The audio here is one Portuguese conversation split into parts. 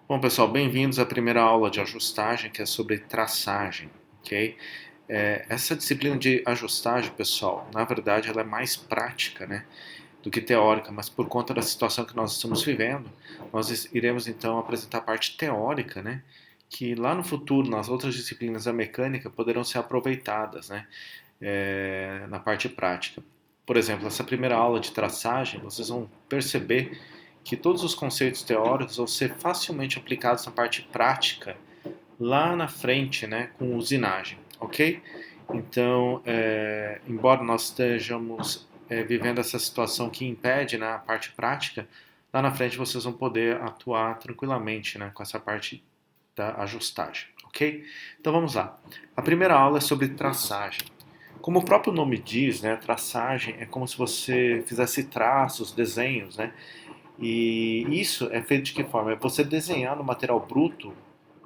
Bom, pessoal, bem-vindos à primeira aula de ajustagem, que é sobre traçagem, ok? Essa disciplina de ajustagem, pessoal, na verdade, ela é mais prática, né, do que teórica, mas por conta da situação que nós estamos vivendo, nós iremos então apresentar a parte teórica, né, que lá no futuro, nas outras disciplinas da mecânica, poderão ser aproveitadas, né, na parte prática. Por exemplo, essa primeira aula de traçagem, vocês vão perceber que todos os conceitos teóricos vão ser facilmente aplicados na parte prática lá na frente, né, com usinagem, ok? Então, embora nós estejamos vivendo essa situação que impede, né, a parte prática, lá na frente vocês vão poder atuar tranquilamente, né, com essa parte da ajustagem, ok? Então vamos lá. A primeira aula é sobre traçagem. Como o próprio nome diz, né, traçagem é como se você fizesse traços, desenhos, né? E isso é feito de que forma? É você desenhar no material bruto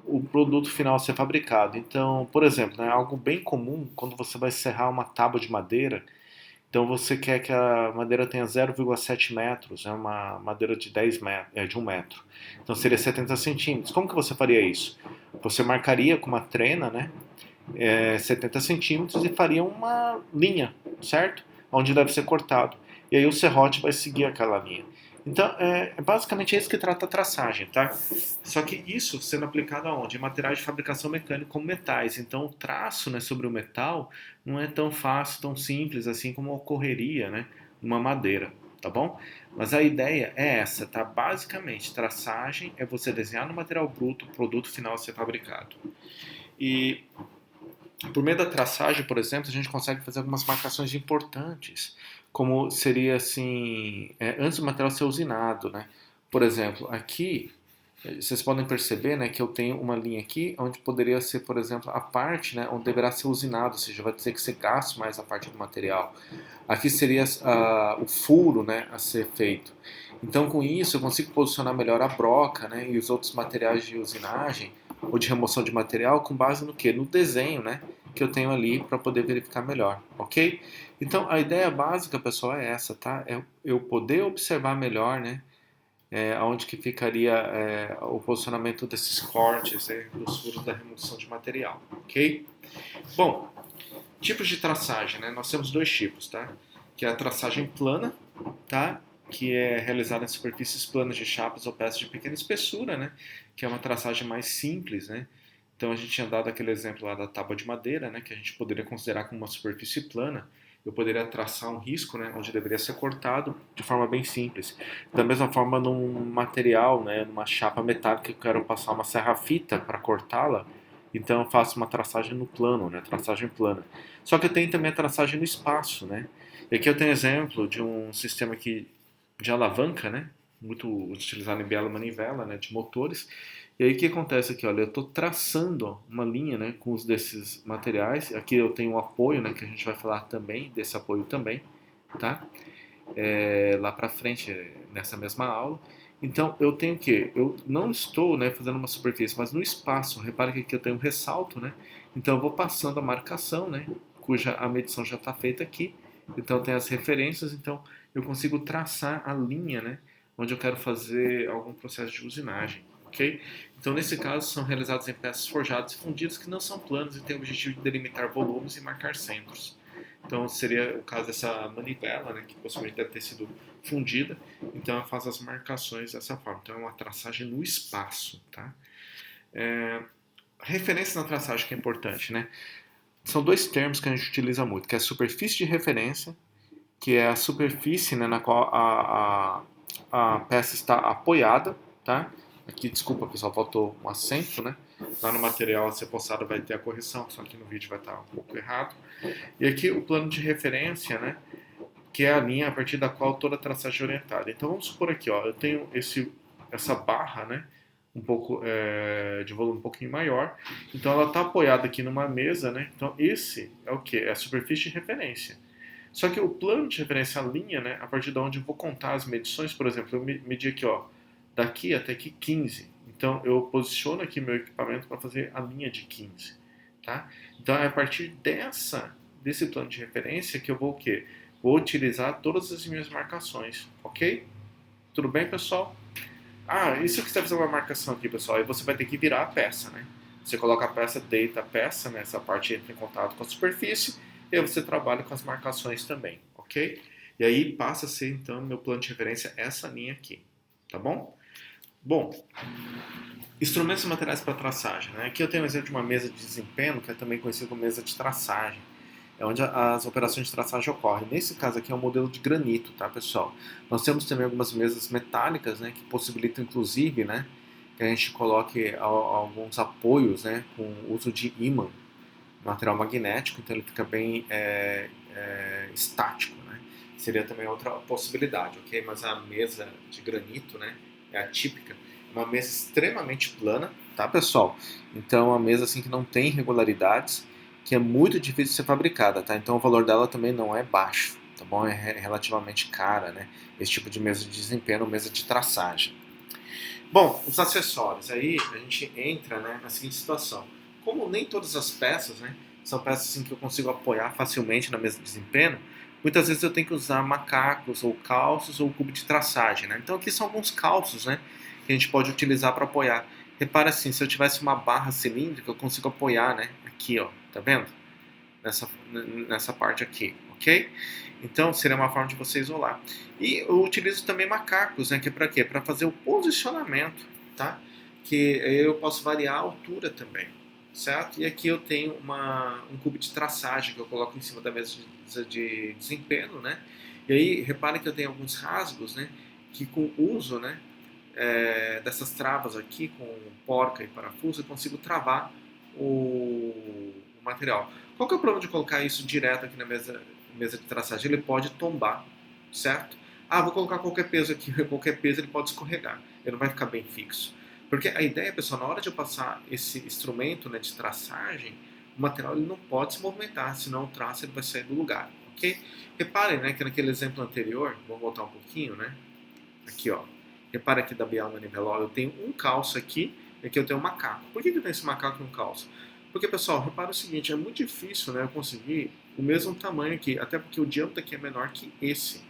o produto final a ser fabricado. Então, por exemplo, né, algo bem comum quando você vai serrar uma tábua de madeira, então você quer que a madeira tenha 0,7 metros, é uma madeira de 10 metros, de 1 metro. Então seria 70 centímetros. Como que você faria isso? Você marcaria com uma trena, né, 70 centímetros e faria uma linha, certo? Onde deve ser cortado. E aí o serrote vai seguir aquela linha. Então, basicamente é isso que trata a traçagem, tá? Só que isso sendo aplicado aonde? Em materiais de fabricação mecânica como metais. Então, o traço, né, sobre o metal não é tão fácil, tão simples assim como ocorreria, né, numa madeira, tá bom? Mas a ideia é essa, tá? Basicamente, traçagem é você desenhar no material bruto o produto final a ser fabricado. E por meio da traçagem, por exemplo, a gente consegue fazer algumas marcações importantes, como seria assim, antes do material ser usinado, né? Por exemplo, aqui vocês podem perceber, né, que eu tenho uma linha aqui onde poderia ser, por exemplo, a parte, né, onde deverá ser usinado, ou seja, vai ter que ser gasto mais a parte do material. Aqui seria o furo, né, a ser feito. Então, com isso, eu consigo posicionar melhor a broca, né, e os outros materiais de usinagem ou de remoção de material com base no que? No desenho, né, que eu tenho ali para poder verificar melhor, ok? Então, a ideia básica, pessoal, é essa, tá? É eu poder observar melhor, né, onde que ficaria o posicionamento desses cortes, dos furos da remoção de material, ok? Bom, tipos de traçagem, né? Nós temos dois tipos, tá? Que é a traçagem plana, tá? Que é realizada em superfícies planas de chapas ou peças de pequena espessura, né? Que é uma traçagem mais simples, né? Então a gente tinha dado aquele exemplo lá da tábua de madeira, né? Que a gente poderia considerar como uma superfície plana. Eu poderia traçar um risco, né? Onde deveria ser cortado de forma bem simples. Da mesma forma, num material, né? Numa chapa metálica que eu quero passar uma serra-fita para cortá-la, então eu faço uma traçagem no plano, né? Traçagem plana. Só que eu tenho também a traçagem no espaço, né? E aqui eu tenho exemplo de um sistema aqui de alavanca, né? Muito utilizado em biela manivela, né? De motores. E aí o que acontece aqui? Olha, eu estou traçando uma linha, né? Com os desses materiais. Aqui eu tenho um apoio, né? Que a gente vai falar também desse apoio também, tá? Lá para frente nessa mesma aula. Então eu tenho que eu não estou, né, fazendo uma superfície, mas no espaço. Repare que aqui eu tenho um ressalto, né? Então eu vou passando a marcação, né? Cuja a medição já está feita aqui. Então tem as referências. Então eu consigo traçar a linha, né? Onde eu quero fazer algum processo de usinagem, ok? Então nesse caso são realizados em peças forjadas e fundidas que não são planas e têm o objetivo de delimitar volumes e marcar centros. Então seria o caso dessa manivela, né, que possivelmente deve ter sido fundida. Então ela faz as marcações dessa forma. Então é uma traçagem no espaço, tá? Referência na traçagem que é importante, né? São dois termos que a gente utiliza muito, que é a superfície de referência, que é a superfície, né, na qual a peça está apoiada, tá? Aqui, desculpa pessoal, faltou um acento, né? Lá no material a ser postado vai ter a correção, só que no vídeo vai estar um pouco errado. E aqui o plano de referência, né? Que é a linha a partir da qual toda a traçagem é orientada. Então vamos supor aqui, ó, eu tenho essa barra, né, um pouco de volume um pouquinho maior. Então ela está apoiada aqui numa mesa, né? Então esse é o que? É a superfície de referência. Só que o plano de referência, a linha, né, a partir de onde eu vou contar as medições, por exemplo, eu medi aqui, ó, daqui até aqui 15. Então eu posiciono aqui meu equipamento para fazer a linha de 15, tá? Então é a partir desse plano de referência que eu vou o quê? Vou utilizar todas as minhas marcações, ok? Tudo bem, pessoal? Ah, isso que você vai fazer uma marcação aqui, pessoal, aí você vai ter que virar a peça, né? Você coloca a peça, deita a peça, né? Essa parte entra em contato com a superfície, e aí você trabalha com as marcações também, ok? E aí passa a ser, então, meu plano de referência essa linha aqui, tá bom? Bom, instrumentos e materiais para traçagem, né? Aqui eu tenho um exemplo de uma mesa de desempenho, que é também conhecida como mesa de traçagem. É onde as operações de traçagem ocorrem. Nesse caso aqui é um modelo de granito, tá, pessoal? Nós temos também algumas mesas metálicas, né, que possibilitam inclusive, né, que a gente coloque alguns apoios, né, com uso de ímã, material magnético, então ele fica bem estático, né? Seria também outra possibilidade, ok? Mas a mesa de granito, né, é a típica, uma mesa extremamente plana, tá, pessoal? Então, é uma mesa assim que não tem irregularidades, que é muito difícil de ser fabricada, tá? Então, o valor dela também não é baixo, tá bom? É relativamente cara, né? Esse tipo de mesa de desempenho, mesa de traçagem. Bom, os acessórios. Aí a gente entra, né, na seguinte situação. Como nem todas as peças, né, são peças assim, que eu consigo apoiar facilmente na mesa de desempenho, muitas vezes eu tenho que usar macacos ou calços ou cubo de traçagem. Né? Então aqui são alguns calços, né, que a gente pode utilizar para apoiar. Repara assim, se eu tivesse uma barra cilíndrica, eu consigo apoiar, né, aqui, ó, tá vendo? Nessa parte aqui, ok? Então seria uma forma de você isolar. E eu utilizo também macacos, né? Que é para quê? Para fazer o posicionamento, tá? Que eu posso variar a altura também, certo? E aqui eu tenho um cubo de traçagem que eu coloco em cima da mesa de desempenho, né? E aí reparem que eu tenho alguns rasgos, né? Que com o uso, né? Dessas travas aqui com porca e parafuso eu consigo travar o material. Qual que é o problema de colocar isso direto aqui na mesa de traçagem? Ele pode tombar, certo? Ah, vou colocar qualquer peso aqui, qualquer peso ele pode escorregar, ele não vai ficar bem fixo. Porque a ideia, pessoal, na hora de eu passar esse instrumento, né, de traçagem, o material ele não pode se movimentar, senão o traço ele vai sair do lugar, ok? Reparem, né, que naquele exemplo anterior, vamos voltar um pouquinho, né? Aqui, ó. Repara aqui da biela maniveladora, eu tenho um calço aqui e aqui eu tenho um macaco. Por que eu tenho esse macaco e um calço? Porque, pessoal, repara o seguinte, é muito difícil, né, eu conseguir o mesmo tamanho aqui, até porque o diâmetro aqui é menor que esse.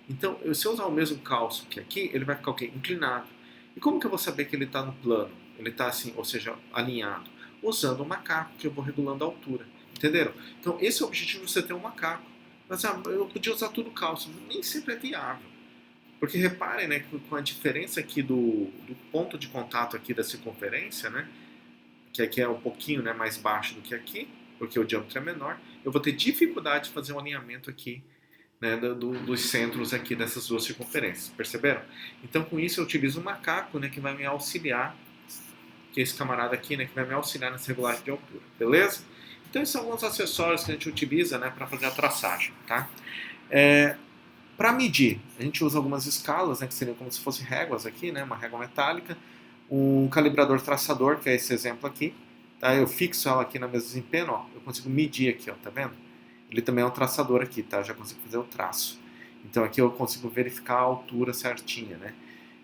Então, se eu usar o mesmo calço que aqui, ele vai ficar o quê? Inclinado. E como que eu vou saber que ele está no plano? Ele está assim, ou seja, alinhado? Usando o macaco, que eu vou regulando a altura. Entenderam? Então, esse é o objetivo de você ter um macaco. Mas eu podia usar tudo calço. Nem sempre é viável. Porque reparem, né, com a diferença aqui do ponto de contato aqui da circunferência, né, que aqui é um pouquinho, né, mais baixo do que aqui, porque o diâmetro é menor, eu vou ter dificuldade de fazer um alinhamento aqui, né, dos centros aqui dessas duas circunferências, perceberam? Então com isso eu utilizo um macaco, né, que vai me auxiliar, que é esse camarada aqui, né, que vai me auxiliar nessa regulagem de altura, beleza? Então esses são alguns acessórios que a gente utiliza, né, para fazer a traçagem, tá? Para medir, a gente usa algumas escalas, né, que seriam como se fossem réguas aqui, né, uma régua metálica, um calibrador traçador, que é esse exemplo aqui. Tá? Eu fixo ela aqui na mesa de desempenho, ó, eu consigo medir aqui, ó, tá vendo? Ele também é um traçador aqui, tá? Eu já consigo fazer o traço. Então aqui eu consigo verificar a altura certinha, né?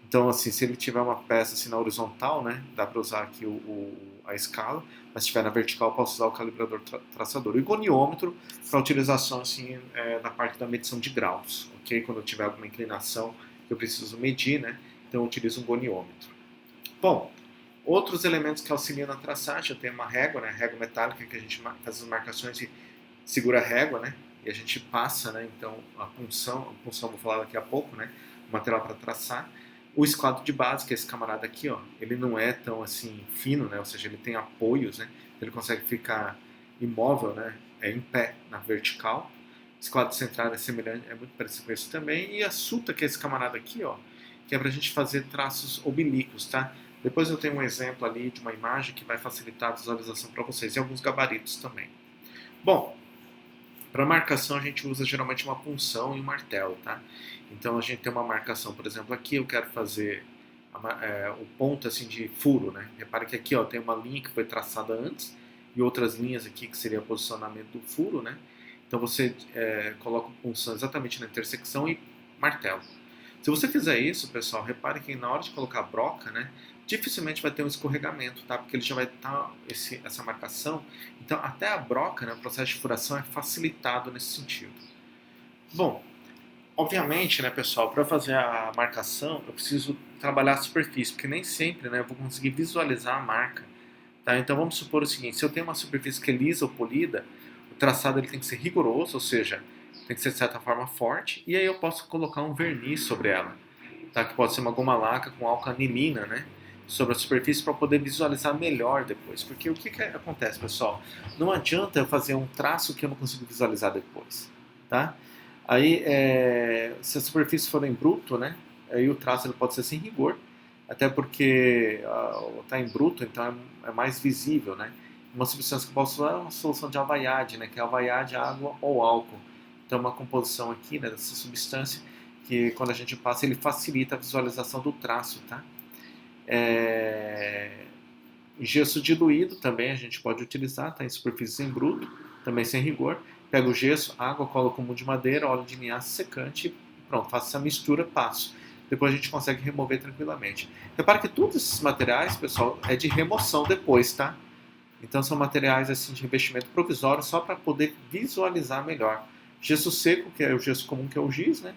Então, assim, se ele tiver uma peça assim na horizontal, né, dá para usar aqui a escala, mas se tiver na vertical, eu posso usar o calibrador traçador. E o goniômetro para utilização assim, na parte da medição de graus, ok? Quando eu tiver alguma inclinação que eu preciso medir, né, então eu utilizo um goniômetro. Bom, outros elementos que auxiliam na traçagem, eu tenho uma régua, né, régua metálica, que a gente faz as marcações e segura a régua, né, e a gente passa, né, então a punção vou falar daqui a pouco, né, o material para traçar. O esquadro de base, que é esse camarada aqui, ó, ele não é tão assim fino, né, ou seja, ele tem apoios, né, ele consegue ficar imóvel, né, em pé na vertical. O esquadro central é semelhante, é muito parecido com esse também. E a suta, que é esse camarada aqui, ó, que é para a gente fazer traços oblíquos, tá? Depois eu tenho um exemplo ali de uma imagem que vai facilitar a visualização para vocês e alguns gabaritos também. Bom, para marcação a gente usa geralmente uma punção e um martelo, tá? Então a gente tem uma marcação, por exemplo, aqui eu quero fazer o ponto assim de furo, né? Repara que aqui ó, tem uma linha que foi traçada antes e outras linhas aqui que seria o posicionamento do furo, né? Então você coloca punção exatamente na intersecção e martelo. Se você fizer isso, pessoal, repare que na hora de colocar a broca, né, dificilmente vai ter um escorregamento, tá? Porque ele já vai estar essa marcação. Então, até a broca, né, o processo de furação é facilitado nesse sentido. Bom, obviamente, né, pessoal, para fazer a marcação, eu preciso trabalhar a superfície, porque nem sempre, né, eu vou conseguir visualizar a marca. Tá? Então vamos supor o seguinte, se eu tenho uma superfície que é lisa ou polida, o traçado ele tem que ser rigoroso, ou seja, tem que ser de certa forma forte, e aí eu posso colocar um verniz sobre ela, tá? Que pode ser uma goma laca com alcanilina, né? Sobre a superfície para poder visualizar melhor depois. Porque o que acontece, pessoal? Não adianta eu fazer um traço que eu não consigo visualizar depois, tá? Aí, se a superfície for em bruto, né? Aí o traço ele pode ser sem rigor, até porque está em bruto, então é mais visível, né? Uma substância que eu posso usar é uma solução de alvaiade, né? Que é alvaiade, água ou álcool. Então, uma composição aqui, né, dessa substância que quando a gente passa ele facilita a visualização do traço, tá? Gesso diluído também a gente pode utilizar, tá? Em superfícies em bruto, também sem rigor. Pega o gesso, água, cola com um de madeira, óleo de linhaça secante e pronto, faço essa mistura, passo. Depois a gente consegue remover tranquilamente. Repara que todos esses materiais, pessoal, é de remoção depois, tá? Então são materiais assim de revestimento provisório só para poder visualizar melhor. Gesso seco, que é o gesso comum, que é o giz, né?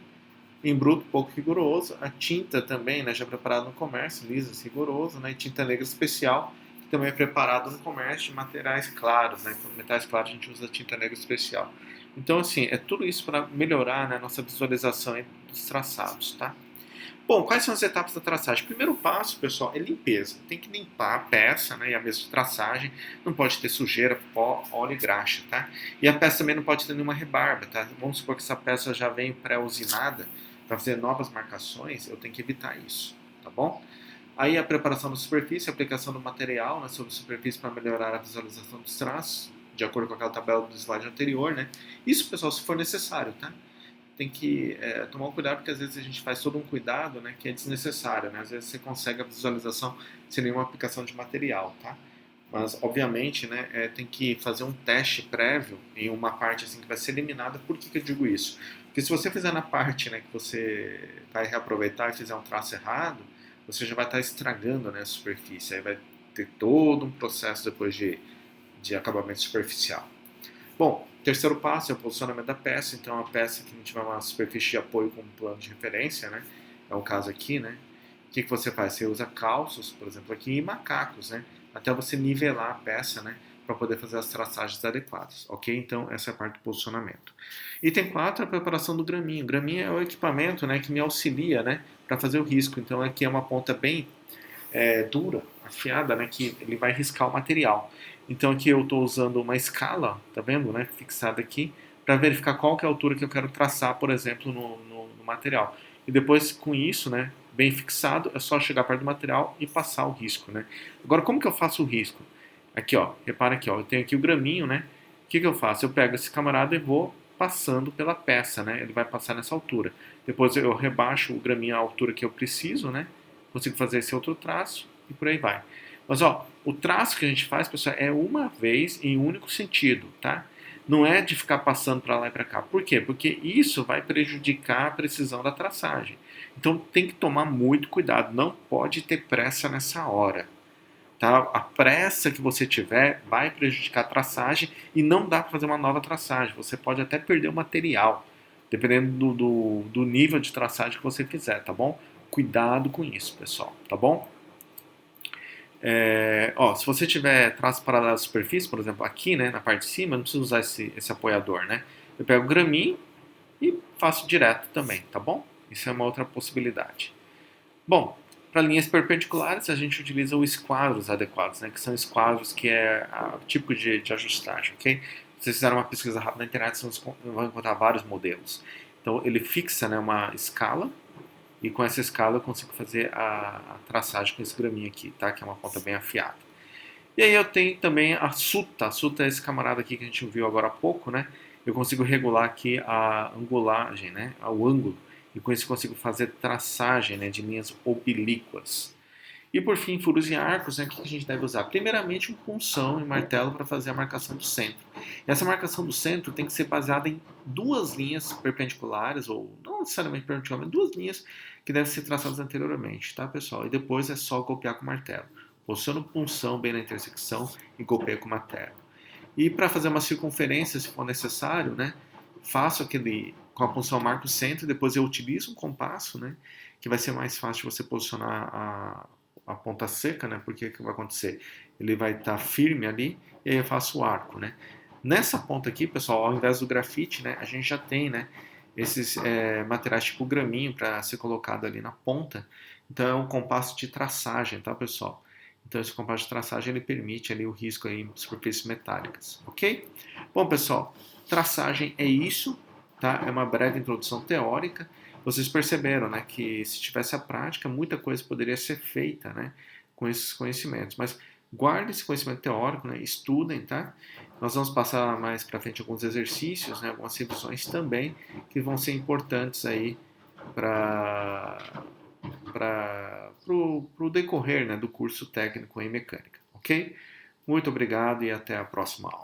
Em bruto, pouco rigoroso. A tinta também, né, já preparada no comércio, lisa, rigoroso, né? E tinta negra especial, que também é preparado no comércio de materiais claros, né? Com metais claros a gente usa tinta negra especial. Então, assim, é tudo isso para melhorar, né, a nossa visualização dos traçados, tá? Bom, quais são as etapas da traçagem? Primeiro passo, pessoal, é limpeza. Tem que limpar a peça, né, e a mesa de traçagem. Não pode ter sujeira, pó, óleo e graxa, tá? E a peça também não pode ter nenhuma rebarba, tá? Vamos supor que essa peça já vem pré-usinada para fazer novas marcações, eu tenho que evitar isso, tá bom? Aí a preparação da superfície, a aplicação do material, né, sobre a superfície para melhorar a visualização dos traços, de acordo com aquela tabela do slide anterior, né? Isso, pessoal, se for necessário, tá? Tem que tomar um cuidado, porque às vezes a gente faz todo um cuidado, né, que é desnecessário, né? Às vezes você consegue a visualização sem nenhuma aplicação de material, tá? Mas, obviamente, né, tem que fazer um teste prévio em uma parte assim que vai ser eliminada. Por que eu digo isso? Porque se você fizer na parte, né, que você vai reaproveitar e fizer um traço errado, você já vai estar estragando, né, a superfície. Aí vai ter todo um processo depois de acabamento superficial. Bom, terceiro passo é o posicionamento da peça. Então, a peça que não tiver uma superfície de apoio com um plano de referência, né? É o caso aqui, né? O que você faz? Você usa calços, por exemplo, aqui, e macacos, né? Até você nivelar a peça, né? Para poder fazer as traçagens adequadas, ok? Então, essa é a parte do posicionamento. Item 4 é a preparação do graminho. O graminho é o equipamento, né? Que me auxilia, né? Para fazer o risco. Então, aqui é uma ponta bem dura, afiada, né, que ele vai riscar o material. Então aqui eu estou usando uma escala, tá vendo, né, fixada aqui, para verificar qual que é a altura que eu quero traçar, por exemplo, no material. E depois com isso, né, bem fixado, é só chegar perto do material e passar o risco, né. Agora como que eu faço o risco? Aqui, ó, repara aqui, ó, eu tenho aqui o graminho, né. O que eu faço? Eu pego esse camarada e vou passando pela peça, né. Ele vai passar nessa altura. Depois eu rebaixo o graminho à altura que eu preciso, né. Consigo fazer esse outro traço e por aí vai. Mas ó, o traço que a gente faz, pessoal, é uma vez em um único sentido, tá? Não é de ficar passando para lá e para cá. Por quê? Porque isso vai prejudicar a precisão da traçagem. Então tem que tomar muito cuidado, não pode ter pressa nessa hora. Tá? A pressa que você tiver vai prejudicar a traçagem e não dá para fazer uma nova traçagem. Você pode até perder o material, dependendo do nível de traçagem que você fizer, tá bom? Cuidado com isso, pessoal, tá bom? Se você tiver traço paralelo à superfície, por exemplo, aqui, né, na parte de cima, não precisa usar esse apoiador, né? Eu pego o graminho e faço direto também, tá bom? Isso é uma outra possibilidade. Bom, para linhas perpendiculares a gente utiliza os esquadros adequados, né? Que são esquadros que é o tipo de ajustagem, ok? Se vocês fizeram uma pesquisa rápida na internet, vocês vão encontrar vários modelos. Então ele fixa, né, uma escala e com essa escala eu consigo fazer a traçagem com esse graminho aqui, tá? Que é uma ponta bem afiada. E aí eu tenho também a suta. A suta é esse camarada aqui que a gente viu agora há pouco, né? Eu consigo regular aqui a angulagem, né? O ângulo. E com isso eu consigo fazer traçagem, né, de linhas oblíquas. E por fim, furos e arcos, né, o que a gente deve usar? Primeiramente, um punção e martelo para fazer a marcação do centro. E essa marcação do centro tem que ser baseada em duas linhas perpendiculares, ou não necessariamente perpendiculares, mas duas linhas que devem ser traçadas anteriormente, tá, pessoal? E depois é só golpear com o martelo. Posiciona o punção bem na intersecção e golpeia com o martelo. E para fazer uma circunferência, se for necessário, né, faço aquele com a punção marco o centro, depois eu utilizo um compasso, né, que vai ser mais fácil você posicionar a ponta seca, né? Porque o que vai acontecer? Ele vai estar firme ali e aí eu faço o arco, né? Nessa ponta aqui, pessoal, ao invés do grafite, né, a gente já tem, né, esses materiais tipo graminho para ser colocado ali na ponta. Então é um compasso de traçagem, tá, pessoal? Então esse compasso de traçagem ele permite ali o risco aí em superfícies metálicas, ok? Bom, pessoal, traçagem é isso, tá? É uma breve introdução teórica. Vocês perceberam, né, que se tivesse a prática, muita coisa poderia ser feita, né, com esses conhecimentos. Mas guarde esse conhecimento teórico, né, estudem, tá? Nós vamos passar mais para frente alguns exercícios, né, algumas revisões também, que vão ser importantes aí para o decorrer, né, do curso técnico em mecânica, ok? Muito obrigado e até a próxima aula.